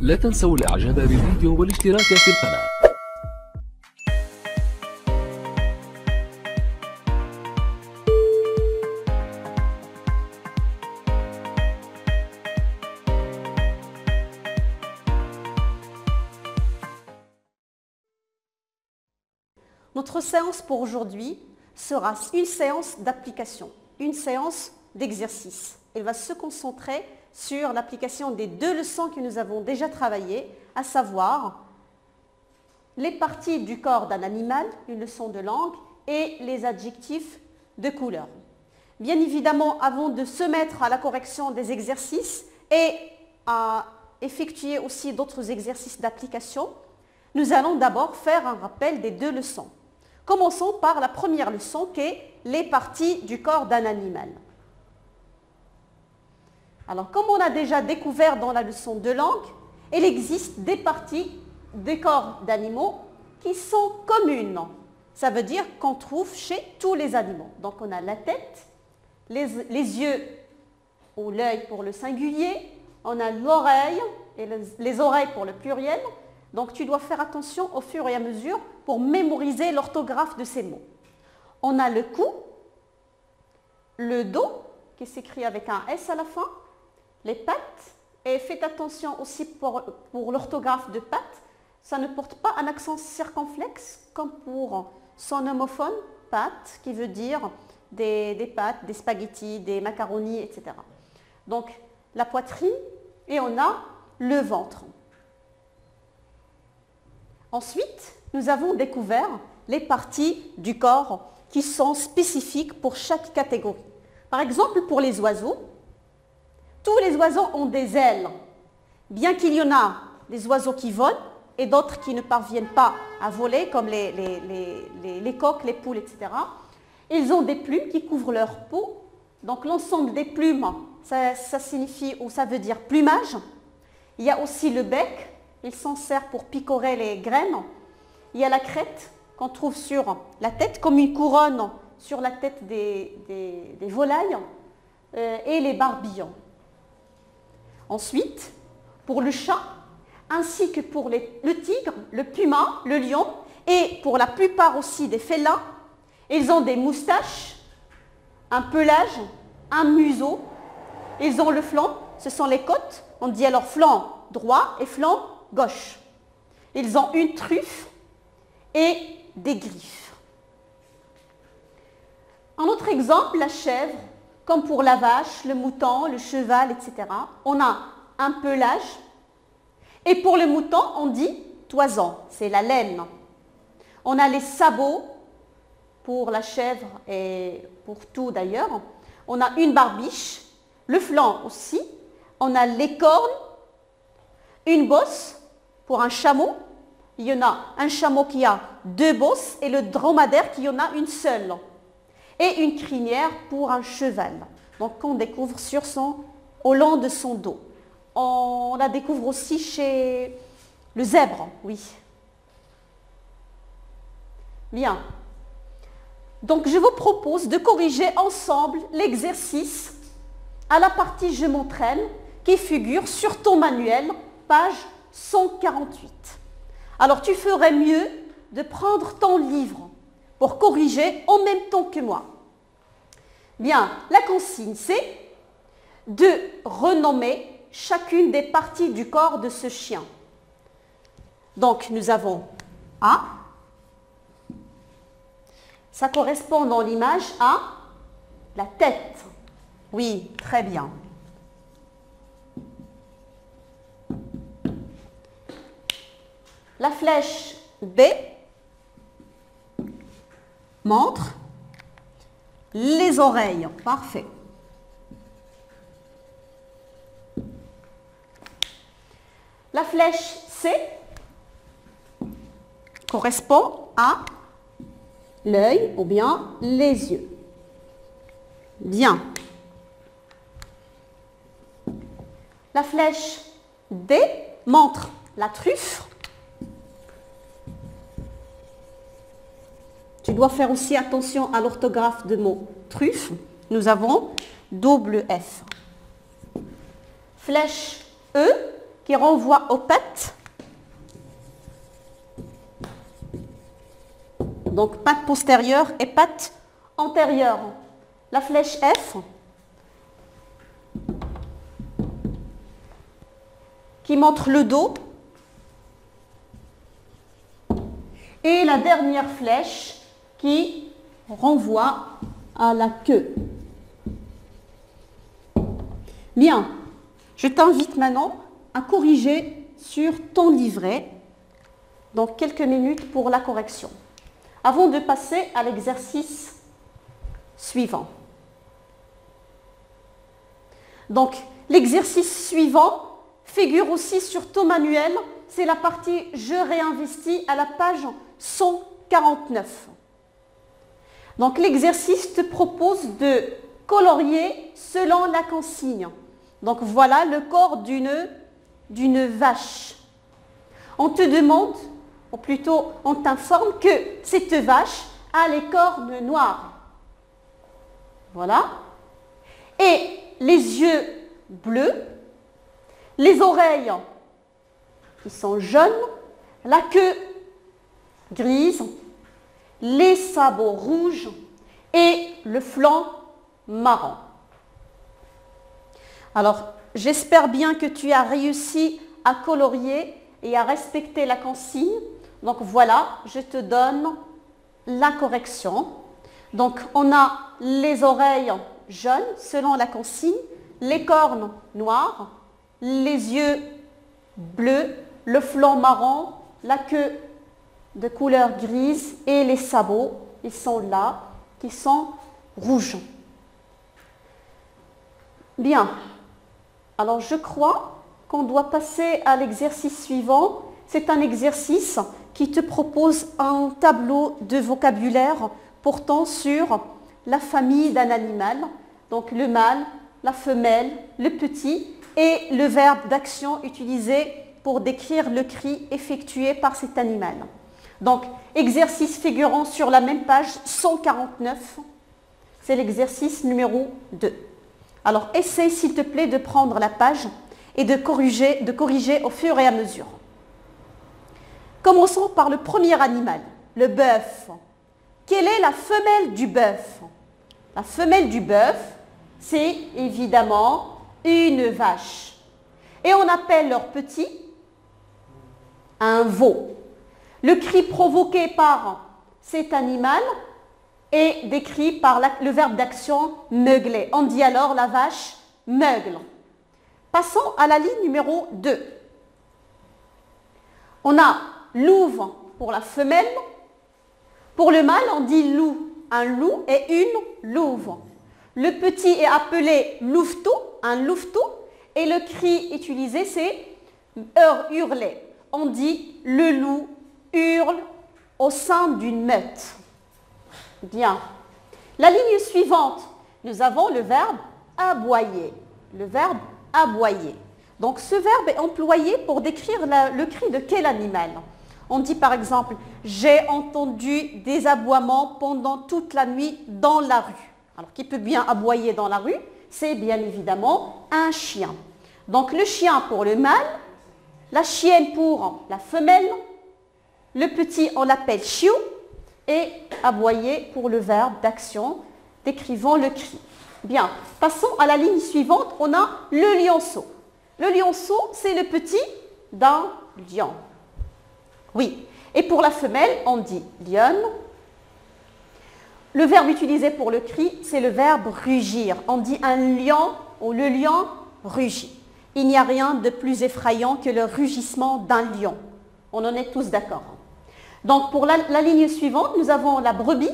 لا تنسوا الاعجاب بالفيديو والاشتراك في القناة. Notre séance pour aujourd'hui sera une séance d'application, une séance d'exercice. Elle va se concentrer sur l'application des deux leçons que nous avons déjà travaillées, à savoir les parties du corps d'un animal, une leçon de langue, et les adjectifs de couleur. Bien évidemment, avant de se mettre à la correction des exercices et à effectuer aussi d'autres exercices d'application, nous allons d'abord faire un rappel des deux leçons. Commençons par la première leçon qui est les parties du corps d'un animal. Alors, comme on a déjà découvert dans la leçon de langue, il existe des parties des corps d'animaux qui sont communes. Ça veut dire qu'on trouve chez tous les animaux. Donc, on a la tête, les yeux ou l'œil pour le singulier, on a l'oreille et les oreilles pour le pluriel. Donc, tu dois faire attention au fur et à mesure pour mémoriser l'orthographe de ces mots. On a le cou, le dos, qui s'écrit avec un S à la fin, les pattes, et faites attention aussi pour l'orthographe de pattes, ça ne porte pas un accent circonflexe, comme pour son homophone, pâtes, qui veut dire des pâtes, des spaghettis, des macaronis, etc. Donc, la poitrine, et on a le ventre. Ensuite, nous avons découvert les parties du corps qui sont spécifiques pour chaque catégorie. Par exemple, pour les oiseaux, tous les oiseaux ont des ailes. Bien qu'il y en a des oiseaux qui volent et d'autres qui ne parviennent pas à voler, comme les coqs, les poules, etc. Ils ont des plumes qui couvrent leur peau. Donc l'ensemble des plumes, ça signifie ou ça veut dire plumage. Il y a aussi le bec. Il s'en sert pour picorer les graines. Il y a la crête qu'on trouve sur la tête, comme une couronne sur la tête des volailles, et les barbillons. Ensuite, pour le chat, ainsi que pour le tigre, le puma, le lion, et pour la plupart aussi des félins, ils ont des moustaches, un pelage, un museau. Ils ont le flanc, ce sont les côtes. On dit alors flanc droit et flanc gauche. Ils ont une truffe et des griffes. Un autre exemple, la chèvre, comme pour la vache, le mouton, le cheval, etc. On a un pelage. Et pour le mouton, on dit toison, c'est la laine. On a les sabots pour la chèvre et pour tout d'ailleurs. On a une barbiche, le flanc aussi. On a les cornes, une bosse pour un chameau. Il y en a un chameau qui a deux bosses et le dromadaire qui en a une seule. Et une crinière pour un cheval. Donc on découvre au long de son dos. On la découvre aussi chez le zèbre, oui. Bien. Donc je vous propose de corriger ensemble l'exercice à la partie « Je m'entraîne » qui figure sur ton manuel, page 148. Alors tu ferais mieux de prendre ton livre pour corriger en même temps que moi. Bien, la consigne c'est de renommer chacune des parties du corps de ce chien. Donc nous avons A, ça correspond dans l'image à la tête. Oui, très bien. La flèche B montre les oreilles. Parfait. La flèche C correspond à l'œil ou bien les yeux. Bien. La flèche D montre la truffe. Tu dois faire aussi attention à l'orthographe de mot truffe. Nous avons double F. Flèche E qui renvoie aux pattes. Donc, patte postérieure et patte antérieure. La flèche F qui montre le dos. Et la dernière flèche qui renvoie à la queue. Bien, je t'invite maintenant à corriger sur ton livret dans quelques minutes pour la correction. Avant de passer à l'exercice suivant. Donc, l'exercice suivant figure aussi sur ton manuel. C'est la partie « Je réinvestis » à la page 149. Donc, l'exercice te propose de colorier selon la consigne. Donc, voilà le corps d'une vache. On te demande, ou plutôt on t'informe que cette vache a les cornes noires. Voilà. Et les yeux bleus, les oreilles qui sont jaunes, la queue grise, les sabots rouges et le flanc marron. Alors, j'espère bien que tu as réussi à colorier et à respecter la consigne. Donc voilà, je te donne la correction. Donc, on a les oreilles jaunes selon la consigne, les cornes noires, les yeux bleus, le flanc marron, la queue de couleur grise et les sabots, ils sont là, qui sont rouges. Bien, alors je crois qu'on doit passer à l'exercice suivant. C'est un exercice qui te propose un tableau de vocabulaire portant sur la famille d'un animal, donc le mâle, la femelle, le petit et le verbe d'action utilisé pour décrire le cri effectué par cet animal. Donc, exercice figurant sur la même page 149, c'est l'exercice numéro 2. Alors, essaye s'il te plaît de prendre la page et de corriger au fur et à mesure. Commençons par le premier animal, le bœuf. Quelle est la femelle du bœuf? La femelle du bœuf, c'est évidemment une vache. Et on appelle leur petit un veau. Le cri provoqué par cet animal est décrit par le verbe d'action meugler. On dit alors la vache meugle. Passons à la ligne numéro 2. On a louve pour la femelle. Pour le mâle, on dit loup. Un loup et une louve. Le petit est appelé louveteau, un louveteau. Et le cri utilisé, c'est hurler. On dit le loup hurle au sein d'une meute. Bien. La ligne suivante, nous avons le verbe aboyer. Le verbe aboyer. Donc ce verbe est employé pour décrire le cri de quel animal? On dit par exemple, j'ai entendu des aboiements pendant toute la nuit dans la rue. Alors qui peut bien aboyer dans la rue? C'est bien évidemment un chien. Donc le chien pour le mâle, la chienne pour la femelle, le petit on l'appelle chiot et aboyer pour le verbe d'action décrivant le cri. Bien, passons à la ligne suivante, on a le lionceau. Le lionceau, c'est le petit d'un lion. Oui, et pour la femelle, on dit lionne. Le verbe utilisé pour le cri, c'est le verbe rugir. On dit un lion ou le lion rugit. Il n'y a rien de plus effrayant que le rugissement d'un lion. On en est tous d'accord. Donc pour la ligne suivante, nous avons la brebis.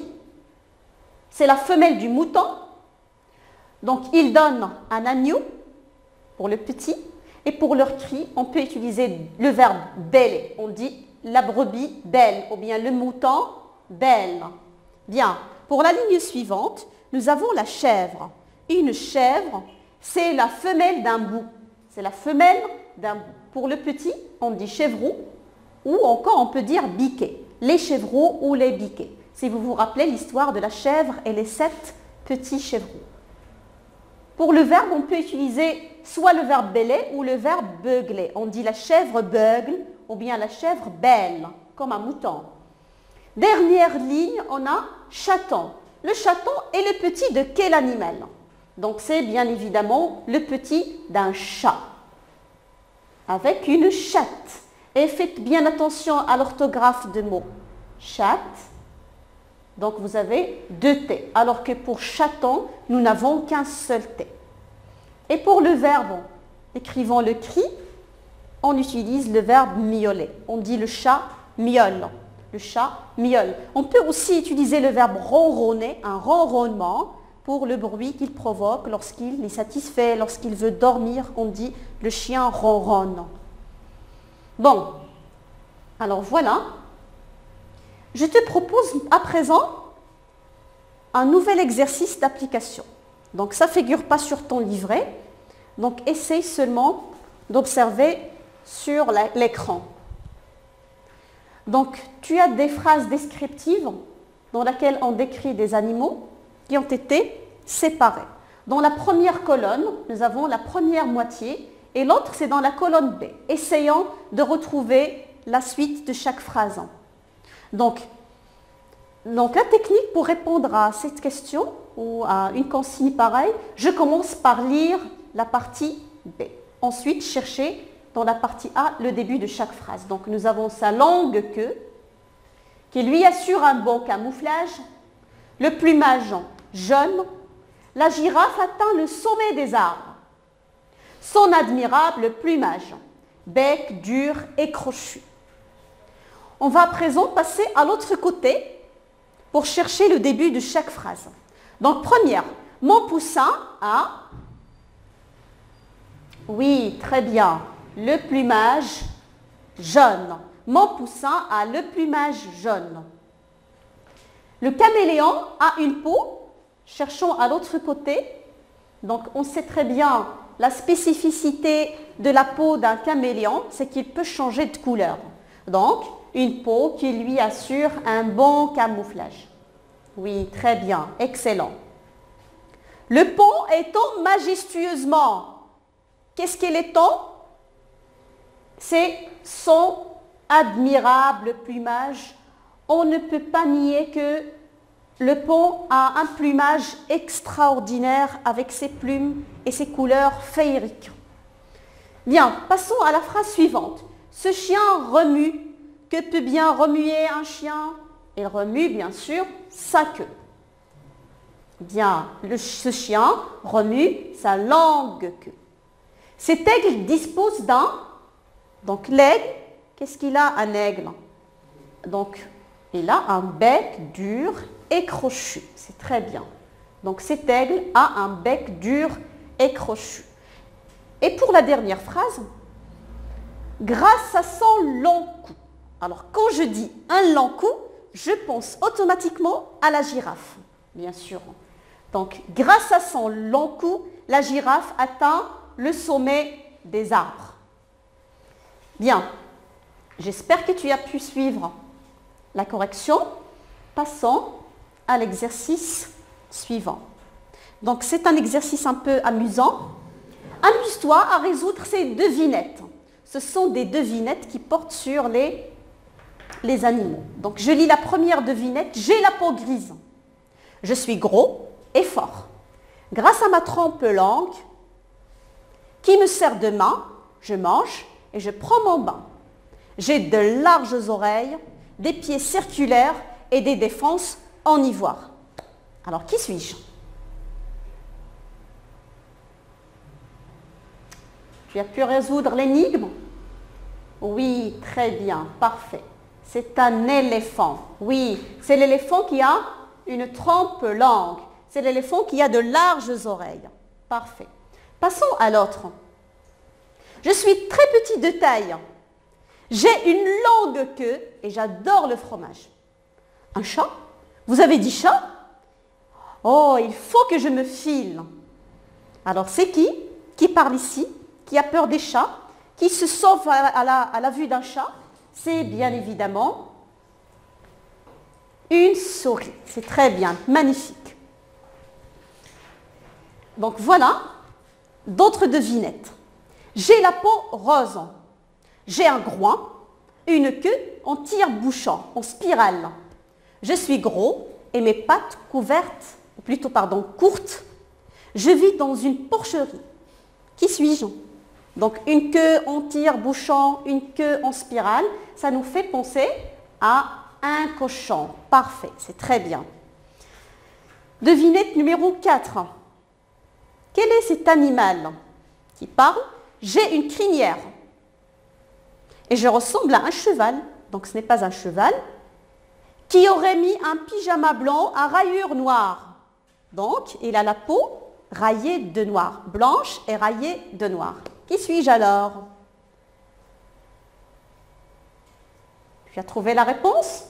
C'est la femelle du mouton. Donc il donne un agneau pour le petit. Et pour leur cri, on peut utiliser le verbe bêler. On dit la brebis bêle ou bien le mouton bêle. Bien, pour la ligne suivante, nous avons la chèvre. Une chèvre, c'est la femelle d'un bou. C'est la femelle d'un bou. Pour le petit, on dit chevreau ou encore on peut dire biquet. Les chevreaux ou les biquets. Si vous vous rappelez l'histoire de la chèvre et les 7 petits chevreaux. Pour le verbe, on peut utiliser soit le verbe bêler ou le verbe beugler. On dit la chèvre beugle ou bien la chèvre bêle, comme un mouton. Dernière ligne, on a chaton. Le chaton est le petit de quel animal? Donc c'est bien évidemment le petit d'un chat, avec une chatte. Et faites bien attention à l'orthographe de mots. Chatte. Donc vous avez 2 T, alors que pour chaton, nous n'avons qu'un seul T. Et pour le verbe, écrivant le cri, on utilise le verbe miauler. On dit le chat miaule. Le chat miaule. On peut aussi utiliser le verbe ronronner, un ronronnement, pour le bruit qu'il provoque lorsqu'il est satisfait, lorsqu'il veut dormir. On dit le chien ronronne. Bon, alors voilà. Je te propose à présent un nouvel exercice d'application. Donc ça ne figure pas sur ton livret. Donc essaye seulement d'observer sur l'écran. Donc tu as des phrases descriptives dans lesquelles on décrit des animaux qui ont été séparés. Dans la première colonne, nous avons la première moitié et l'autre c'est dans la colonne B. Essayons de retrouver la suite de chaque phrase. Donc la technique pour répondre à cette question ou à une consigne pareille, je commence par lire la partie B. Ensuite, chercher dans la partie A le début de chaque phrase. Donc nous avons sa longue queue qui lui assure un bon camouflage, le plumage jaune, la girafe atteint le sommet des arbres, son admirable plumage, bec dur et crochu. On va à présent passer à l'autre côté pour chercher le début de chaque phrase. Donc première, mon poussin a, oui, très bien, le plumage jaune. Mon poussin a le plumage jaune. Le caméléon a une peau, cherchons à l'autre côté. Donc on sait très bien la spécificité de la peau d'un caméléon, c'est qu'il peut changer de couleur. Donc une peau qui lui assure un bon camouflage. Oui, très bien, excellent. Le pont étend majestueusement. Qu'est-ce qu'il étend? C'est son admirable plumage. On ne peut pas nier que le pont a un plumage extraordinaire avec ses plumes et ses couleurs féeriques. Bien, passons à la phrase suivante. Ce chien remue. Que peut bien remuer un chien? Il remue bien sûr sa queue. Bien, ce chien remue sa longue queue. Cet aigle dispose d'un... Donc l'aigle, qu'est-ce qu'il a un aigle? Donc il a un bec dur et crochu. C'est très bien. Donc cet aigle a un bec dur et crochu. Et pour la dernière phrase, grâce à son long cou. Alors quand je dis un long cou, je pense automatiquement à la girafe, bien sûr. Donc grâce à son long cou, la girafe atteint le sommet des arbres. Bien, j'espère que tu as pu suivre la correction. Passons à l'exercice suivant. Donc c'est un exercice un peu amusant. Amuse-toi à résoudre ces devinettes. Ce sont des devinettes qui portent sur les animaux. Donc je lis la première devinette. J'ai la peau grise. Je suis gros et fort. Grâce à ma trempe longue qui me sert de main, je mange et je prends mon bain. J'ai de larges oreilles, des pieds circulaires et des défenses en ivoire. Alors, qui suis-je? Tu as pu résoudre l'énigme? Oui, très bien, parfait. C'est un éléphant. Oui, c'est l'éléphant qui a une trempe longue. C'est l'éléphant qui a de larges oreilles. Parfait. Passons à l'autre. Je suis très petit de taille. J'ai une longue queue et j'adore le fromage. Un chat? Vous avez dit chat? Oh, il faut que je me file. Alors, c'est qui parle ici? Qui a peur des chats? Qui se sauve à la vue d'un chat? C'est bien évidemment une souris. C'est très bien, magnifique. Donc voilà d'autres devinettes. J'ai la peau rose. J'ai un groin et une queue en tire-bouchon, en spirale. Je suis gros et mes pattes couvertes, ou plutôt pardon, courtes. Je vis dans une porcherie. Qui suis-je? Donc une queue en tire-bouchon, une queue en spirale, ça nous fait penser à un cochon. Parfait, c'est très bien. Devinette numéro 4. Quel est cet animal qui parle? J'ai une crinière et je ressemble à un cheval, donc ce n'est pas un cheval, qui aurait mis un pyjama blanc à rayures noires. Donc il a la peau rayée de noir, blanche et rayée de noir. Qui suis-je alors? Tu as trouvé la réponse?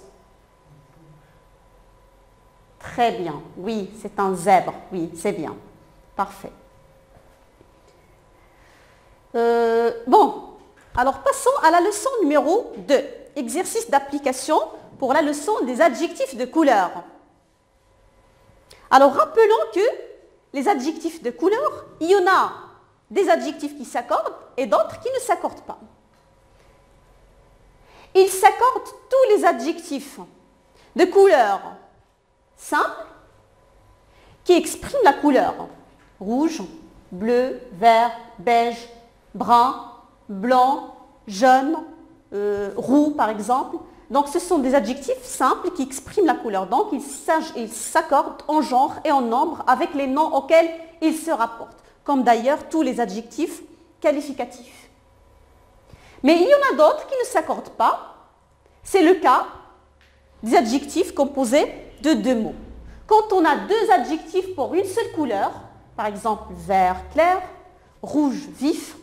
Très bien, oui, c'est un zèbre, oui, c'est bien, parfait. Bon, alors passons à la leçon numéro 2, exercice d'application pour la leçon des adjectifs de couleur. Alors rappelons que les adjectifs de couleur, il y en a des adjectifs qui s'accordent et d'autres qui ne s'accordent pas. Ils s'accordent tous les adjectifs de couleur simple qui expriment la couleur. Rouge, bleu, vert, beige, brun, blanc, jaune, roux par exemple. Donc ce sont des adjectifs simples qui expriment la couleur. Donc ils s'accordent en genre et en nombre avec les noms auxquels ils se rapportent, comme d'ailleurs tous les adjectifs qualificatifs. Mais il y en a d'autres qui ne s'accordent pas. C'est le cas des adjectifs composés de deux mots. Quand on a deux adjectifs pour une seule couleur, par exemple vert clair, rouge vif,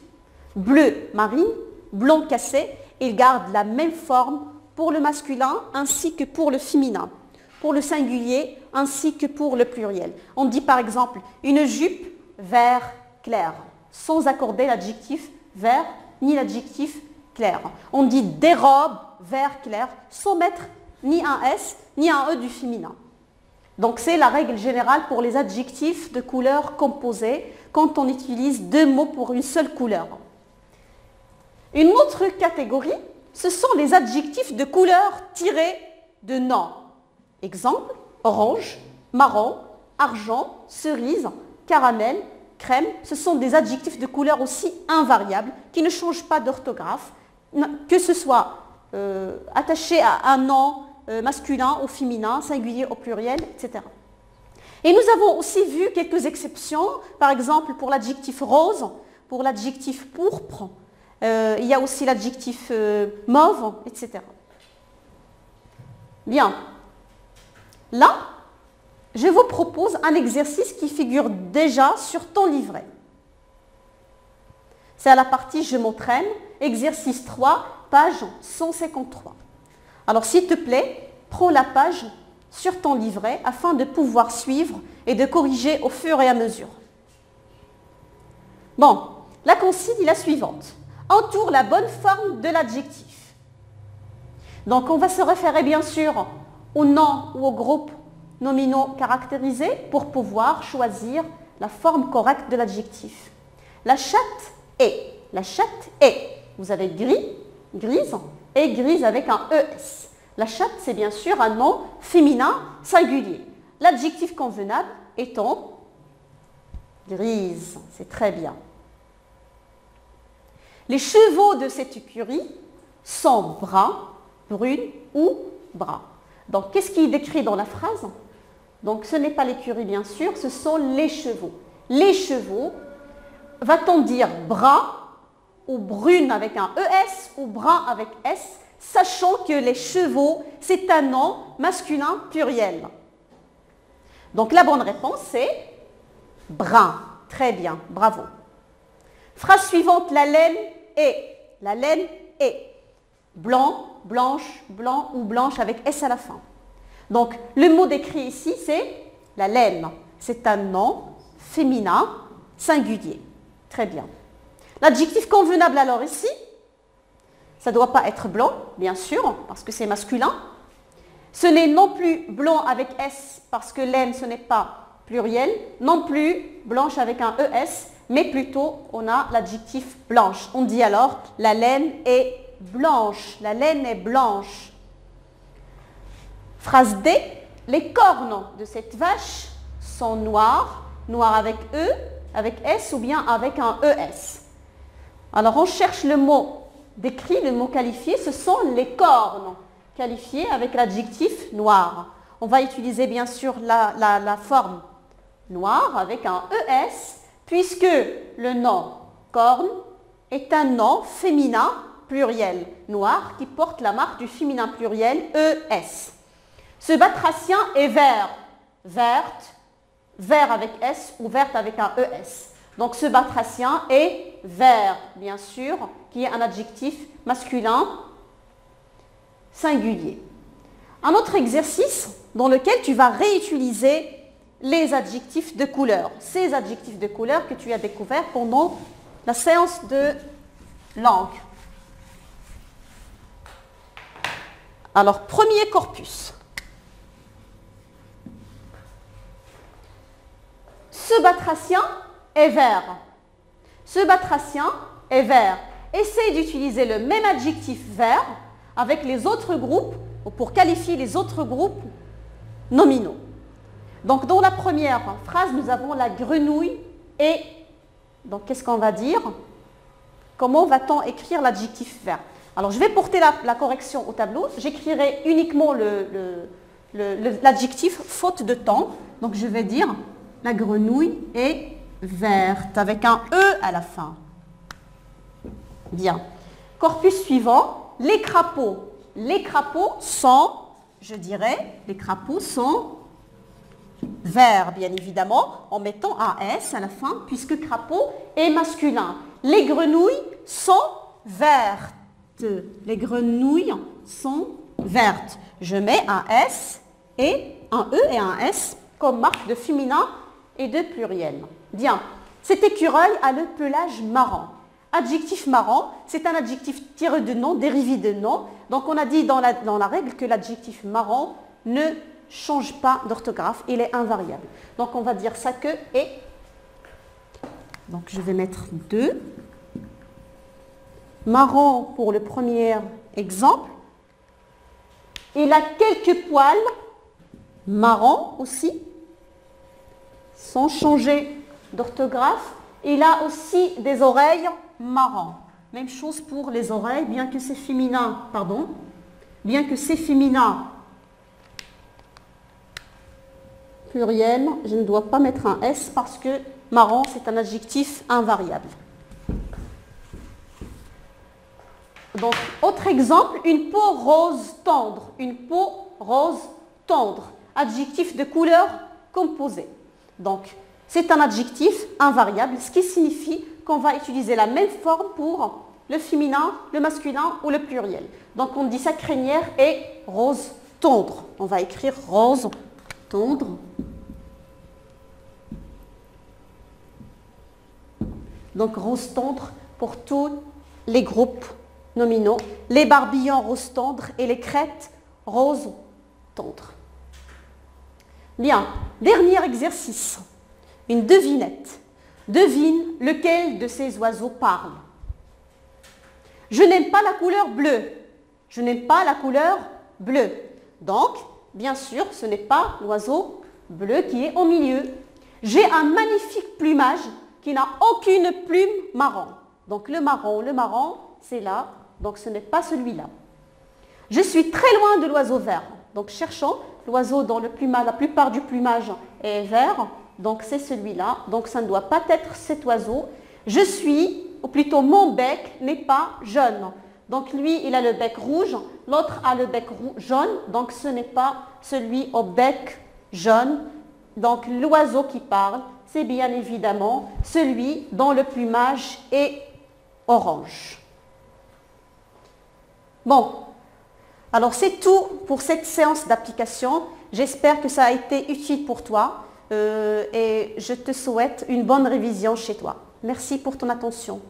bleu marine, blanc cassé, ils gardent la même forme pour le masculin ainsi que pour le féminin, pour le singulier ainsi que pour le pluriel. On dit par exemple une jupe vert clair, sans accorder l'adjectif vert ni l'adjectif clair. On dit des robes vert clair, sans mettre ni un S ni un E du féminin. Donc c'est la règle générale pour les adjectifs de couleur composés quand on utilise deux mots pour une seule couleur. Une autre catégorie, ce sont les adjectifs de couleur tirés de nom. Exemple, orange, marron, argent, cerise, caramel, crème. Ce sont des adjectifs de couleur aussi invariables qui ne changent pas d'orthographe, que ce soit attaché à un nom masculin au féminin, singulier au pluriel, etc. Et nous avons aussi vu quelques exceptions, par exemple pour l'adjectif rose, pour l'adjectif pourpre, il y a aussi l'adjectif mauve, etc. Bien. Là, je vous propose un exercice qui figure déjà sur ton livret. C'est à la partie « Je m'entraîne », exercice 3, page 153. Alors s'il te plaît, prends la page sur ton livret afin de pouvoir suivre et de corriger au fur et à mesure. Bon, la consigne est la suivante. Entoure la bonne forme de l'adjectif. Donc on va se référer bien sûr au nom ou au groupe nominaux caractérisés pour pouvoir choisir la forme correcte de l'adjectif. La chatte est. La chatte est. Vous avez gris, grise et grise avec un ES. La chatte, c'est bien sûr un nom féminin singulier. L'adjectif convenable étant grise. C'est très bien. Les chevaux de cette écurie sont bruns, brunes ou bruns. Donc, qu'est-ce qui est décrit dans la phrase? Donc, ce n'est pas l'écurie, bien sûr, ce sont les chevaux. Les chevaux, va-t-on dire brun ou brune avec un ES ou brun avec S, sachant que les chevaux, c'est un nom masculin pluriel. Donc, la bonne réponse, c'est brun. Très bien, bravo. Phrase suivante, la laine est. La laine est. Blanc, blanche, blanc ou blanche avec S à la fin. Donc, le mot décrit ici, c'est la laine. C'est un nom féminin singulier. Très bien. L'adjectif convenable alors ici, ça ne doit pas être blanc, bien sûr, parce que c'est masculin. Ce n'est non plus blanc avec S, parce que laine, ce n'est pas pluriel, non plus blanche avec un ES, mais plutôt on a l'adjectif blanche. On dit alors la laine est blanche. La laine est blanche. Phrase D. Les cornes de cette vache sont noires. Noir avec E, avec S ou bien avec un ES. Alors on cherche le mot décrit, le mot qualifié, ce sont les cornes qualifiées avec l'adjectif noir. On va utiliser bien sûr la forme noir avec un ES, puisque le nom corne est un nom féminin pluriel, noir, qui porte la marque du féminin pluriel ES. Ce batracien est vert, verte, vert avec S ou verte avec un ES. Donc ce batracien est vert, bien sûr, qui est un adjectif masculin singulier. Un autre exercice dans lequel tu vas réutiliser les adjectifs de couleur. Ces adjectifs de couleur que tu as découverts pendant la séance de langue. Alors, premier corpus. Ce batracien est vert. Ce batracien est vert. Essaye d'utiliser le même adjectif vert avec les autres groupes ou pour qualifier les autres groupes nominaux. Donc, dans la première phrase, nous avons la grenouille et... Donc, qu'est-ce qu'on va dire? Comment va-t-on écrire l'adjectif vert? Alors, je vais porter la correction au tableau. J'écrirai uniquement l'adjectif faute de temps. Donc, je vais dire la grenouille est verte avec un E à la fin. Bien. Corpus suivant, les crapauds. Les crapauds sont, je dirais, les crapauds sont verts, bien évidemment, en mettant un S à la fin, puisque crapaud est masculin. Les grenouilles sont vertes. Les grenouilles sont vertes. Je mets un S et un E et un S comme marque de féminin et de pluriel. Bien. Cet écureuil a le pelage marron. Adjectif marron, c'est un adjectif tiré de nom, dérivé de nom. Donc on a dit dans la règle que l'adjectif marron ne change pas d'orthographe, il est invariable. Donc on va dire ça que et. Donc je vais mettre 2. Marron pour le premier exemple. Il a quelques poils marron aussi, sans changer d'orthographe. Il a aussi des oreilles marron. Même chose pour les oreilles, bien que c'est féminin, pluriel, je ne dois pas mettre un S parce que marron, c'est un adjectif invariable. Donc, autre exemple, une peau rose tendre. Une peau rose tendre. Adjectif de couleur composée. Donc, c'est un adjectif invariable, ce qui signifie qu'on va utiliser la même forme pour le féminin, le masculin ou le pluriel. Donc, on dit sa crinière est rose tendre. On va écrire rose tendre. Donc, rose tendre pour tous les groupes nominaux. Les barbillons rose tendre et les crêtes rose tendre. Bien, dernier exercice. Une devinette. Devine lequel de ces oiseaux parle. Je n'aime pas la couleur bleue. Je n'aime pas la couleur bleue. Donc, bien sûr, ce n'est pas l'oiseau bleu qui est au milieu. J'ai un magnifique plumage qui n'a aucune plume marron. Donc, le marron, c'est là. Donc, ce n'est pas celui-là. Je suis très loin de l'oiseau vert. Donc, cherchons l'oiseau dont le plumage, la plupart du plumage est vert. Donc, c'est celui-là. Donc, ça ne doit pas être cet oiseau. Je suis, ou plutôt mon bec n'est pas jaune. Donc, lui, il a le bec rouge. L'autre a le bec jaune. Donc, ce n'est pas celui au bec jaune. Donc, l'oiseau qui parle, c'est bien évidemment celui dont le plumage est orange. Bon, alors c'est tout pour cette séance d'application. J'espère que ça a été utile pour toi et je te souhaite une bonne révision chez toi. Merci pour ton attention.